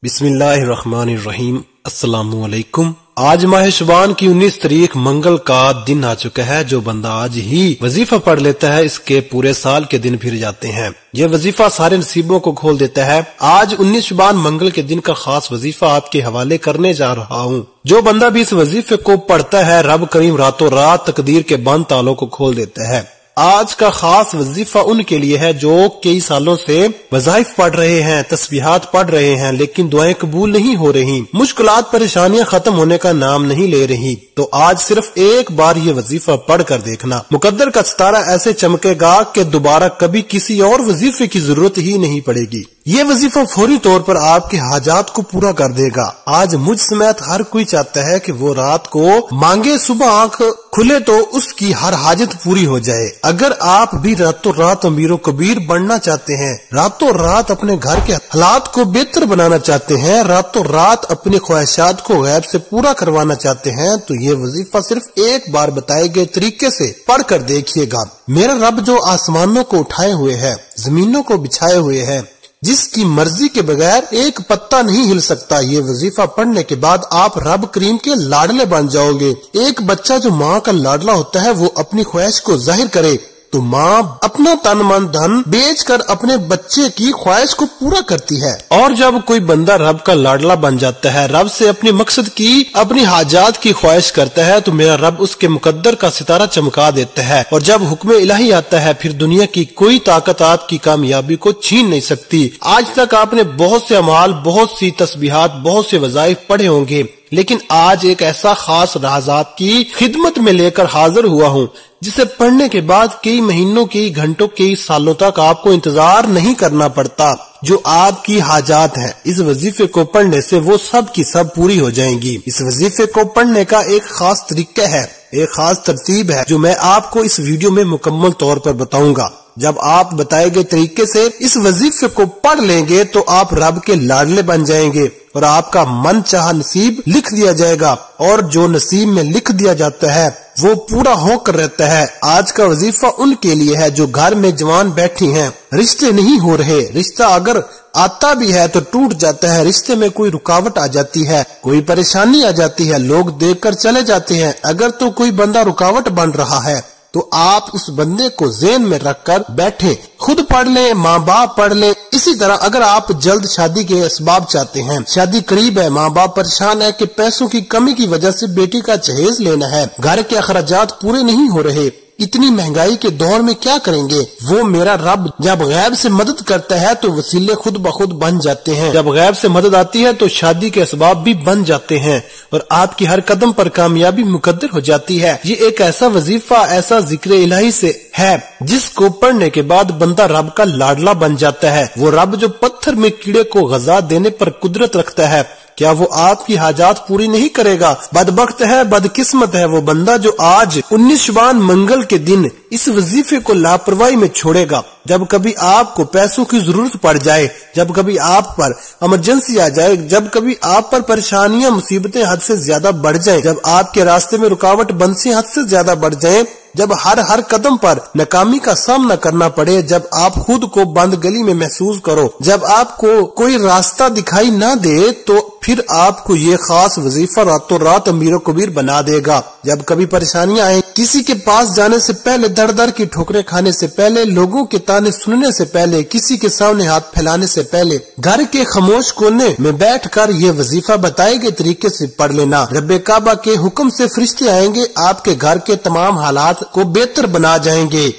بسم اللہ الرحمن الرحیم۔ السلام علیکم۔ آج ماہ شعبان کی 19 تاریخ منگل کا دن آ چکا ہے۔ جو بندہ آج ہی وظیفہ پڑھ لیتا ہے اس کے پورے سال کے دن پھر جاتے ہیں۔ یہ وظیفہ سارے نصیبوں کو کھول دیتا ہے۔ آج 19 شعبان منگل کے دن کا خاص وظیفہ آپ کے حوالے کرنے جا رہا ہوں۔ جو بندہ بھی اس وظیفے کو پڑھتا ہے رب کریم راتوں رات تقدیر کے بند تالوں کو کھول دیتا ہے۔ آج کا خاص وظیفہ ان کے لیے ہے جو کئی سالوں سے وظائف پڑھ رہے ہیں، تسبیحات پڑھ رہے ہیں، لیکن دعائیں قبول نہیں ہو رہی، مشکلات پریشانیاں ختم ہونے کا نام نہیں لے رہی۔ تو آج صرف ایک بار یہ وظیفہ پڑھ کر دیکھنا، مقدر کا ستارہ ایسے چمکے گا کہ دوبارہ کبھی کسی اور وظیفے کی ضرورت ہی نہیں پڑے گی۔ یہ وظیفہ فوری طور پر آپ کے حاجات کو پورا کر دے گا۔ آج مجھ سمیت ہر کوئی چاہتا ہے کہ وہ رات کو مانگے، صبح آنکھ کھلے تو اس کی ہر حاجت پوری ہو جائے۔ اگر آپ بھی راتوں رات امیر و کبیر بننا چاہتے ہیں، راتوں رات اپنے گھر کے حالات کو بہتر بنانا چاہتے ہیں، راتوں رات اپنی خواہشات کو غیب سے پورا کروانا چاہتے ہیں، تو یہ وظیفہ صرف ایک بار بتائے گئے طریقے سے پڑھ کر دیکھیے گا۔ میرا رب جو آسمانوں کو اٹھائے ہوئے ہے، زمینوں کو بچھائے ہوئے ہے، جس کی مرضی کے بغیر ایک پتا نہیں ہل سکتا، یہ وظیفہ پڑھنے کے بعد آپ رب کریم کے لاڈلے بن جاؤ گے۔ ایک بچہ جو ماں کا لاڈلا ہوتا ہے وہ اپنی خواہش کو ظاہر کرے تو ماں اپنا تن من دھن بیچ کر اپنے بچے کی خواہش کو پورا کرتی ہے۔ اور جب کوئی بندہ رب کا لاڈلا بن جاتا ہے، رب سے اپنی مقصد کی، اپنی حاجات کی خواہش کرتا ہے، تو میرا رب اس کے مقدر کا ستارہ چمکا دیتا ہے، اور جب حکم الہی آتا ہے پھر دنیا کی کوئی طاقت آپ کی کامیابی کو چھین نہیں سکتی۔ آج تک آپ نے بہت سے اعمال، بہت سی تسبیحات، بہت سے وظائف پڑھے ہوں گے، لیکن آج ایک ایسا خاص راز کی خدمت میں لے کر حاضر ہوا ہوں جسے پڑھنے کے بعد کئی مہینوں، کئی گھنٹوں، کئی سالوں تک آپ کو انتظار نہیں کرنا پڑتا۔ جو آپ کی حاجات ہیں اس وظیفے کو پڑھنے سے وہ سب کی سب پوری ہو جائیں گی۔ اس وظیفے کو پڑھنے کا ایک خاص طریقہ ہے، ایک خاص ترتیب ہے جو میں آپ کو اس ویڈیو میں مکمل طور پر بتاؤں گا۔ جب آپ بتائے گئے طریقے سے اس وظیفے کو پڑھ لیں گے تو آپ رب کے لاڈلے بن جائیں گے اور آپ کا من چاہا نصیب لکھ دیا جائے گا، اور جو نصیب میں لکھ دیا جاتا ہے وہ پورا ہو کر رہتا ہے۔ آج کا وظیفہ ان کے لیے ہے جو گھر میں جوان بیٹھی ہیں، رشتے نہیں ہو رہے، رشتہ اگر آتا بھی ہے تو ٹوٹ جاتا ہے، رشتے میں کوئی رکاوٹ آ جاتی ہے، کوئی پریشانی آ جاتی ہے، لوگ دیکھ کر چلے جاتے ہیں، اگر تو کوئی بندہ رکاوٹ بن رہا ہے تو آپ اس بندے کو ذہن میں رکھ کر بیٹھے، خود پڑھ لیں، ماں باپ پڑھ لیں۔ اسی طرح اگر آپ جلد شادی کے اسباب چاہتے ہیں، شادی قریب ہے، ماں باپ پریشان ہے کہ پیسوں کی کمی کی وجہ سے بیٹی کا جہیز لینا ہے، گھر کے اخراجات پورے نہیں ہو رہے، اتنی مہنگائی کے دور میں کیا کریں گے؟ وہ میرا رب جب غیب سے مدد کرتا ہے تو وسیلے خود بخود بن جاتے ہیں، جب غیب سے مدد آتی ہے تو شادی کے اسباب بھی بن جاتے ہیں اور آپ کی ہر قدم پر کامیابی مقدر ہو جاتی ہے۔ یہ ایک ایسا وظیفہ، ایسا ذکر الہی سے ہے جس کو پڑھنے کے بعد بندہ رب کا لاڈلا بن جاتا ہے۔ وہ رب جو پتھر میں کیڑے کو غذا دینے پر قدرت رکھتا ہے، کیا وہ آپ کی حاجات پوری نہیں کرے گا؟ بدبخت ہے، بدقسمت ہے وہ بندہ جو آج 19 شعبان منگل کے دن اس وظیفے کو لاپرواہی میں چھوڑے گا۔ جب کبھی آپ کو پیسوں کی ضرورت پڑ جائے، جب کبھی آپ پر ایمرجنسی آ جائے، جب کبھی آپ پر پریشانیاں، مصیبتیں حد سے زیادہ بڑھ جائیں، جب آپ کے راستے میں رکاوٹ بنسی حد سے زیادہ بڑھ جائیں، جب ہر قدم پر ناکامی کا سامنا کرنا پڑے، جب آپ خود کو بند گلی میں محسوس کرو، جب آپ کو کوئی راستہ دکھائی نہ دے، تو پھر آپ کو یہ خاص وظیفہ راتوں رات امیر و کبیر بنا دے گا۔ جب کبھی پریشانیاں آئیں، کسی کے پاس جانے سے پہلے، در در کی ٹھوکریں کھانے سے پہلے، لوگوں کے تانے سننے سے پہلے، کسی کے سامنے ہاتھ پھیلانے سے پہلے، گھر کے خاموش کونے میں بیٹھ کر یہ وظیفہ بتائے گئے طریقے سے پڑھ لینا۔ رب کعبہ کے حکم سے فرشتے آئیں گے، آپ کے گھر کے تمام حالات کو بہتر بنا جائیں گے۔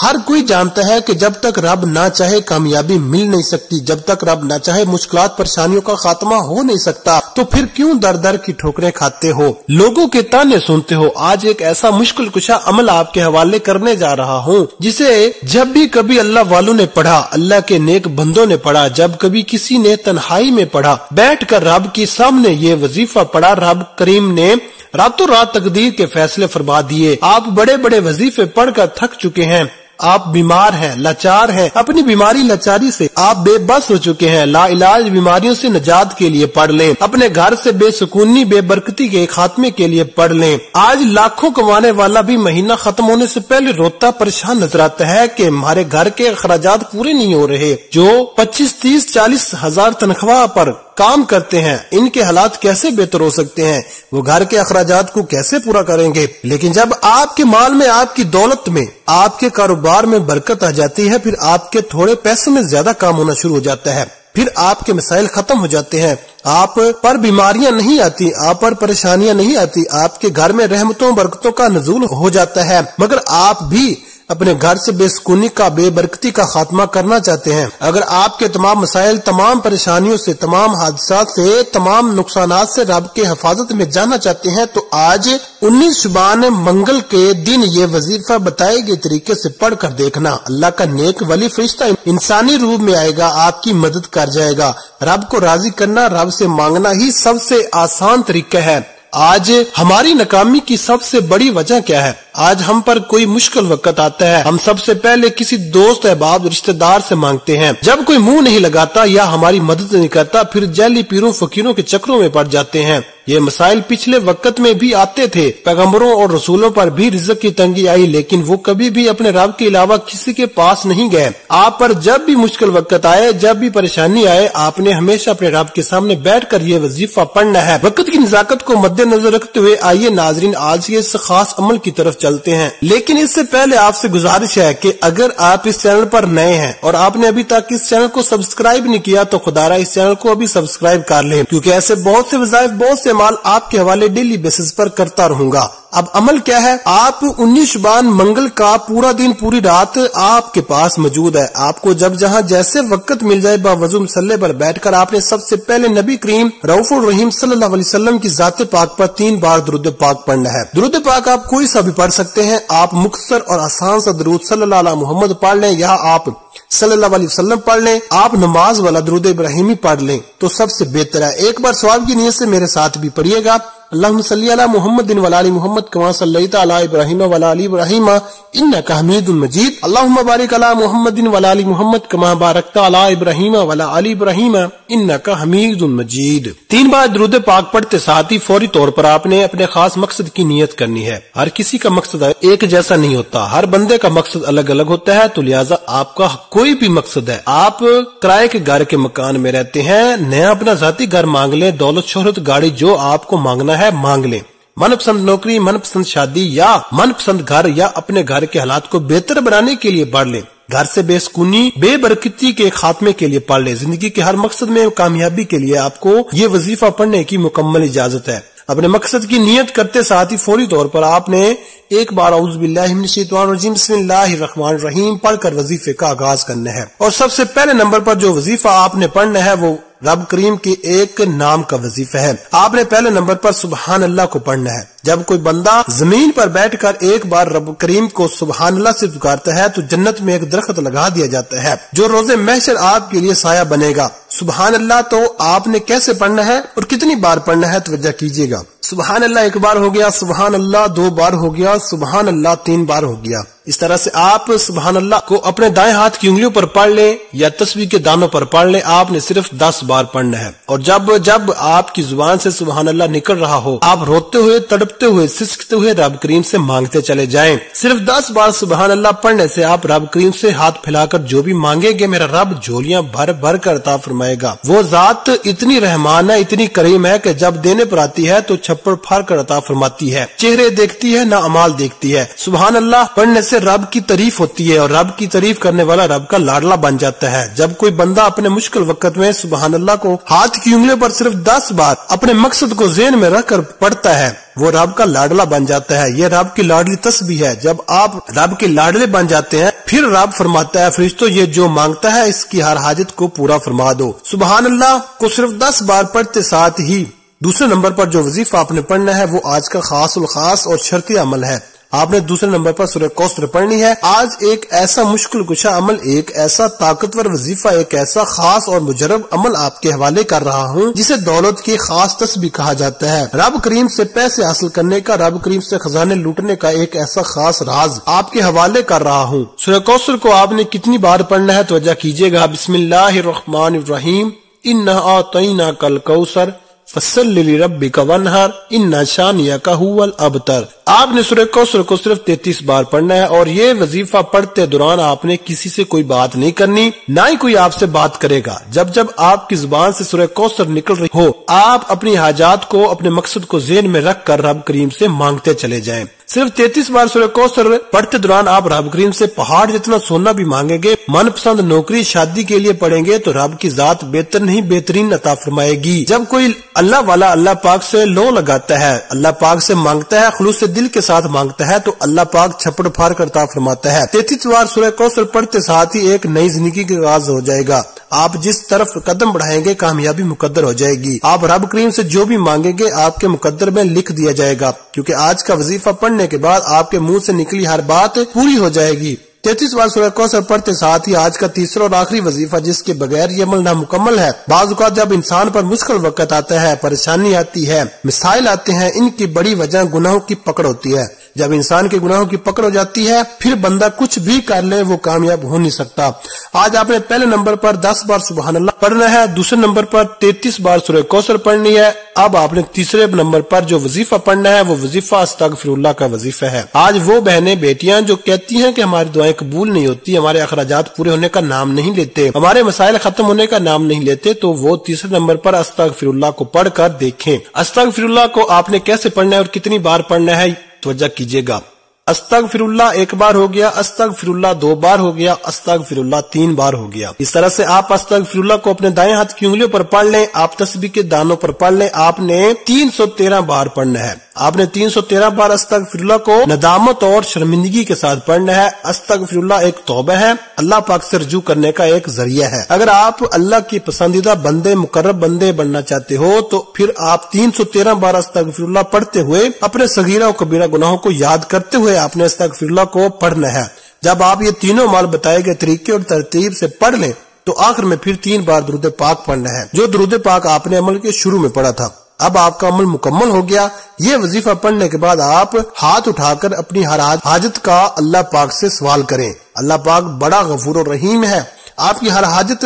ہر کوئی جانتا ہے کہ جب تک رب نہ چاہے کامیابی مل نہیں سکتی، جب تک رب نہ چاہے مشکلات پریشانیوں کا خاتمہ ہو نہیں سکتا، تو پھر کیوں در در کی ٹھوکریں کھاتے ہو، لوگوں کے تانے سنتے ہو؟ آج ایک ایسا مشکل کشا عمل آپ کے حوالے کرنے جا رہا ہوں جسے جب بھی کبھی اللہ والوں نے پڑھا، اللہ کے نیک بندوں نے پڑھا، جب کبھی کسی نے تنہائی میں پڑھا، بیٹھ کر رب کے سامنے یہ وظیفہ پڑھا، رب کریم نے راتوں رات تقدیر کے فیصلے فرما دیے۔ آپ بڑے بڑے وظیفے پڑھ کر تھک چکے ہیں، آپ بیمار ہیں، لاچار ہیں، اپنی بیماری لاچاری سے آپ بے بس ہو چکے ہیں، لا علاج بیماریوں سے نجات کے لیے پڑھ لیں، اپنے گھر سے بے سکونی بے برکتی کے خاتمے کے لیے پڑھ لیں۔ آج لاکھوں کمانے والا بھی مہینہ ختم ہونے سے پہلے روتا پریشان نظر آتا ہے کہ ہمارے گھر کے اخراجات پورے نہیں ہو رہے۔ جو 25 30 40 ہزار تنخواہ پر کام کرتے ہیں، ان کے حالات کیسے بہتر ہو سکتے ہیں؟ وہ گھر کے اخراجات کو کیسے پورا کریں گے؟ لیکن جب آپ کے مال میں، آپ کی دولت میں، آپ کے کاروبار میں برکت آ جاتی ہے، پھر آپ کے تھوڑے پیسوں میں زیادہ کام ہونا شروع ہو جاتا ہے، پھر آپ کے مسائل ختم ہو جاتے ہیں، آپ پر بیماریاں نہیں آتی، آپ پر پریشانیاں نہیں آتی، آپ کے گھر میں رحمتوں برکتوں کا نزول ہو جاتا ہے۔ مگر آپ بھی اپنے گھر سے بے سکونی کا، بے برکتی کا خاتمہ کرنا چاہتے ہیں۔ اگر آپ کے تمام مسائل، تمام پریشانیوں سے، تمام حادثات سے، تمام نقصانات سے رب کے حفاظت میں جانا چاہتے ہیں تو آج 19 شعبان منگل کے دن یہ وظیفہ بتائے گئے طریقے سے پڑھ کر دیکھنا۔ اللہ کا نیک ولی فرشتہ انسانی روپ میں آئے گا، آپ کی مدد کر جائے گا۔ رب کو راضی کرنا، رب سے مانگنا ہی سب سے آسان طریقہ ہے۔ آج ہماری ناکامی کی سب سے بڑی وجہ کیا ہے؟ آج ہم پر کوئی مشکل وقت آتا ہے، ہم سب سے پہلے کسی دوست، احباب، رشتہ دار سے مانگتے ہیں۔ جب کوئی منہ نہیں لگاتا یا ہماری مدد نہیں کرتا، پھر جعلی پیروں فقیروں کے چکروں میں پڑ جاتے ہیں۔ یہ مسائل پچھلے وقت میں بھی آتے تھے، پیغمبروں اور رسولوں پر بھی رزق کی تنگی آئی، لیکن وہ کبھی بھی اپنے رب کے علاوہ کسی کے پاس نہیں گئے۔ آپ پر جب بھی مشکل وقت آئے، جب بھی پریشانی آئے، آپ نے ہمیشہ اپنے رب کے سامنے بیٹھ کر یہ وظیفہ پڑھنا ہے۔ وقت کی نزاکت کو مد نظر رکھتے ہوئے آئیے ناظرین آج کے اس خاص عمل کی طرف چلتے ہیں، لیکن اس سے پہلے آپ سے گزارش ہے کہ اگر آپ اس چینل پر نئے ہیں اور آپ نے ابھی تک اس چینل کو سبسکرائب نہیں کیا تو خدارا اس چینل کو ابھی سبسکرائب کر لیں، کیونکہ ایسے بہت سے وظائف، بہت سے مال آپ کے حوالے ڈیلی بیسس پر کرتا رہوں گا۔ اب عمل کیا ہے؟ آپ 19 شعبان منگل کا پورا دن، پوری رات آپ کے پاس موجود ہے۔ آپ کو جب جہاں جیسے وقت مل جائے، باوضو مصلے پر بیٹھ کر آپ نے سب سے پہلے نبی کریم رؤوف الرحیم صلی اللہ علیہ وسلم کی ذات پاک پر 3 بار درود پاک پڑھنا ہے۔ درود پاک آپ کوئی سا بھی پڑھ سکتے ہیں، آپ مختصر اور آسان سا درود صلی اللہ علیہ محمد پڑھ لیں، یا آپ صلی اللہ علیہ وسلم پڑھ لیں، آپ نماز والا درود ابراہیمی پڑھ لیں تو سب سے بہتر ہے۔ ایک بار ثواب کی نیت سے میرے ساتھ بھی پڑھیے گا۔ اللہم صلی علی محمد وعلی آل محمد کما صلیت علی ابراہیم وعلی آل ابراہیم انک حمید مجید۔ اللہم بارک علی محمد وعلی آل محمد کما بارکت علی ابراہیم وعلی آل ابراہیم انک حمید مجید۔ 3 بار درود پاک پڑھتے ساتھ ہی فوری طور پر آپ نے اپنے خاص مقصد کی نیت کرنی ہے۔ ہر کسی کا مقصد ایک جیسا نہیں ہوتا، ہر بندے کا مقصد الگ الگ ہوتا ہے، تو لہٰذا آپ کا کوئی بھی مقصد ہے، آپ کرائے کے گھر کے مکان میں رہتے ہیں، نیا اپنا ذاتی گھر مانگ لیں، دولت شہرت گاڑی جو آپ کو مانگنا ہے مانگ لیں، من پسند نوکری، من پسند شادی یا من پسند گھر، یا اپنے گھر کے حالات کو بہتر بنانے کے لیے پڑھ لیں، گھر سے بے سکونی بے برکتی کے خاتمے کے لیے پڑھ لیں۔ زندگی کے ہر مقصد میں کامیابی کے لیے آپ کو یہ وظیفہ پڑھنے کی مکمل اجازت ہے۔ اپنے مقصد کی نیت کرتے ساتھ ہی فوری طور پر آپ نے ایک بار اعوذ باللہ من الشیطان الرجیم بسم اللہ الرحمن الرحیم پڑھ کر وظیفے کا آغاز کرنا ہے۔ اور سب سے پہلے نمبر پر جو وظیفہ آپ نے پڑھنا ہے وہ رب کریم کے ایک نام کا وظیفہ ہے۔ آپ نے پہلے نمبر پر سبحان اللہ کو پڑھنا ہے۔ جب کوئی بندہ زمین پر بیٹھ کر ایک بار رب کریم کو سبحان اللہ سے پکارتا ہے تو جنت میں ایک درخت لگا دیا جاتا ہے جو روز محشر آپ کے لیے سایہ بنے گا۔ سبحان اللہ تو آپ نے کیسے پڑھنا ہے اور کتنی بار پڑھنا ہے توجہ کیجیے گا۔ سبحان اللہ 1 بار ہو گیا، سبحان اللہ 2 بار ہو گیا، سبحان اللہ 3 بار ہو گیا۔ اس طرح سے آپ سبحان اللہ کو اپنے دائیں ہاتھ کی انگلیوں پر پڑھ لیں یا تسبیح کے دانوں پر پڑھ لیں، آپ نے صرف 10 بار پڑھنا ہے۔ اور جب آپ کی زبان سے سبحان اللہ نکل رہا ہو، آپ روتے ہوئے، تڑپتے ہوئے، سسکتے ہوئے رب کریم سے مانگتے چلے جائیں۔ صرف 10 بار سبحان اللہ پڑھنے سے آپ رب کریم سے ہاتھ پھیلا کر جو بھی مانگیں گے میرا رب جھولیاں بھر بھر کر عطا فرمائے گا۔ وہ ذات اتنی رحمان ہے، اتنی کریم ہے کہ جب دینے پر آتی ہے تو چھپڑ پھاڑ کر عطا فرماتی ہے، چہرے دیکھتی ہے نہ اعمال دیکھتی ہے۔ سبحان اللہ پڑھنے سے رب کی تعریف ہوتی ہے اور رب کی تعریف کرنے والا رب کا لاڈلا بن جاتا ہے۔ جب کوئی بندہ اپنے مشکل وقت میں سبحان اللہ کو ہاتھ کی انگلیوں پر صرف 10 بار اپنے مقصد کو ذہن میں رکھ کر پڑھتا ہے وہ رب کا لاڈلا بن جاتا ہے۔ یہ رب کی لاڈلی تسبیح ہے۔ جب آپ رب کے لاڈلے بن جاتے ہیں پھر رب فرماتا ہے فرشتوں یہ جو مانگتا ہے اس کی ہر حاجت کو پورا فرما دو۔ سبحان اللہ کو صرف 10 بار پڑھتے ساتھ ہی دوسرے نمبر پر جو وظیفہ آپ نے پڑھنا ہے وہ آج کا خاص الخاص اور شرطی عمل ہے۔ آپ نے دوسرے نمبر پر سورہ کوثر پڑھنی ہے۔ آج ایک ایسا مشکل کشا عمل، ایک ایسا طاقتور وظیفہ، ایک ایسا خاص اور مجرب عمل آپ کے حوالے کر رہا ہوں جسے دولت کی خاص تسبیح کہا جاتا ہے۔ رب کریم سے پیسے حاصل کرنے کا، رب کریم سے خزانے لوٹنے کا ایک ایسا خاص راز آپ کے حوالے کر رہا ہوں۔ سورہ کوثر کو آپ نے کتنی بار پڑھنا ہے توجہ کیجیے گا۔ بسم اللہ الرحمن الرحیم، انا اعطیناک الکوثر فصل لربک وانحر ان شانئک ھو الابتر۔ آپ نے سورہ کوثر کو صرف 33 بار پڑھنا ہے، اور یہ وظیفہ پڑھتے دوران آپ نے کسی سے کوئی بات نہیں کرنی، نہ ہی کوئی آپ سے بات کرے گا۔ جب جب آپ کی زبان سے سورہ کوثر نکل رہی ہو، آپ اپنی حاجات کو، اپنے مقصد کو ذہن میں رکھ کر رب کریم سے مانگتے چلے جائیں۔ صرف 33 بار سورہ کوثر پڑھتے دوران آپ رب کریم سے پہاڑ جتنا سونا بھی مانگیں گے، من پسند نوکری شادی کے لیے پڑھیں گے، تو رب کی ذات بہتر نہیں بہترین عطا فرمائے گی۔ جب کوئی اللہ والا اللہ پاک سے لو لگاتا ہے، اللہ پاک سے مانگتا ہے، خلوص دل کے ساتھ مانگتا ہے، تو اللہ پاک چھپڑ پھاڑ کر عطا فرماتا ہے۔ 33 بار سورہ کوثر پڑھتے ساتھ ہی ایک نئی زندگی کا آغاز ہو جائے گا۔ آپ جس طرف قدم بڑھائیں گے کامیابی مقدر ہو جائے گی۔ آپ رب کریم سے جو بھی مانگیں گے آپ کے مقدر میں لکھ دیا جائے گا، کیونکہ آج کا وظیفہ پڑھنے کے بعد آپ کے منہ سے نکلی ہر بات پوری ہو جائے گی۔ 33 بار سورہ کوثر پڑھتے ساتھ ہی آج کا تیسرا اور آخری وظیفہ، جس کے بغیر یہ عمل نامکمل ہے۔ بعض اوقات جب انسان پر مشکل وقت آتا ہے، پریشانی آتی ہے، مسائل آتے ہیں، ان کی بڑی وجہ گناہوں کی پکڑ ہوتی ہے۔ جب انسان کے گناہوں کی پکڑ ہو جاتی ہے، پھر بندہ کچھ بھی کر لے وہ کامیاب ہو نہیں سکتا۔ آج آپ نے پہلے نمبر پر 10 بار سبحان اللہ پڑھنا ہے، دوسرے نمبر پر 33 بار سورہ کوثر پڑھنی ہے۔ اب آپ نے تیسرے نمبر پر جو وظیفہ پڑھنا ہے وہ وظیفہ استغفر اللہ کا وظیفہ ہے۔ آج وہ بہنیں بیٹیاں جو کہتی ہیں کہ ہماری دعائیں قبول نہیں ہوتی، ہمارے اخراجات پورے ہونے کا نام نہیں لیتے، ہمارے مسائل ختم ہونے کا نام نہیں لیتے، تو وہ تیسرے نمبر پر استغفر اللہ کو پڑھ کر دیکھیں۔ استغفر اللہ کو آپ نے کیسے پڑھنا ہے اور کتنی بار پڑھنا ہے توجہ کیجیے گا۔ استغفر اللہ 1 بار ہو گیا، استغفر اللہ 2 بار ہو گیا، استغفر اللہ 3 بار ہو گیا۔ اس طرح سے آپ استغفر اللہ کو اپنے دائیں ہاتھ کی انگلیوں پر پڑھ لیں، آپ تسبیح کے دانوں پر پڑھ لیں۔ آپ نے 313 بار پڑھنا ہے۔ آپ نے 313 بار استغفر اللہ کو ندامت اور شرمندگی کے ساتھ پڑھنا ہے۔ استغفر اللہ ایک توبہ ہے، اللہ پاک سے رجوع کرنے کا ایک ذریعہ ہے۔ اگر آپ اللہ کی پسندیدہ بندے، مقرب بندے بننا چاہتے ہو تو پھر آپ 313 بار استغفر اللہ پڑھتے ہوئے اپنے صغیرہ و کبیرہ گناہوں کو یاد کرتے ہوئے آپ نے استغفر اللہ کو پڑھنا ہے۔ جب آپ یہ تینوں مال بتائے گئے طریقے اور ترتیب سے پڑھ لیں تو آخر میں پھر 3 بار درود پاک پڑھنا ہے، جو درود پاک آپ نے عمل کے شروع میں پڑھا تھا۔ اب آپ کا عمل مکمل ہو گیا۔ یہ وظیفہ پڑھنے کے بعد آپ ہاتھ اٹھا کر اپنی ہر حاجت کا اللہ پاک سے سوال کریں۔ اللہ پاک بڑا غفور و رحیم ہے، آپ کی ہر حاجت،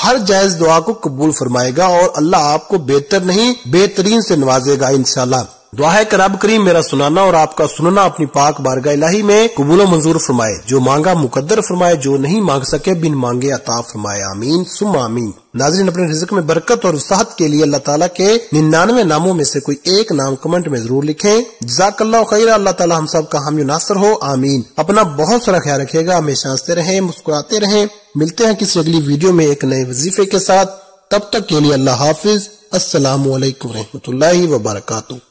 ہر جائز دعا کو قبول فرمائے گا، اور اللہ آپ کو بہتر نہیں بہترین سے نوازے گا انشاءاللہ۔ دعا ہے کہ رب کریم میرا سنانا اور آپ کا سننا اپنی پاک بارگاہ الہی میں قبول و منظور فرمائے، جو مانگا مقدر فرمائے، جو نہیں مانگ سکے بن مانگے عطا فرمائے، آمین ثم آمین۔ ناظرین، اپنے رزق میں برکت اور وسعت کے لیے اللہ تعالیٰ کے 99 ناموں میں سے کوئی ایک نام کمنٹ میں ضرور لکھیں۔ جزاک اللہ خیر، اللہ تعالیٰ ہم سب کا حامی و ناصر ہو، آمین۔ اپنا بہت سارا خیال رکھیے گا، ہمیشہ ہنستے رہیں، مسکراتے رہیں۔ ملتے ہیں کسی اگلی ویڈیو میں ایک نئے وظیفے کے ساتھ، تب تک کے لیے اللہ حافظ۔ السلام علیکم ورحمۃ اللہ وبرکاتہ۔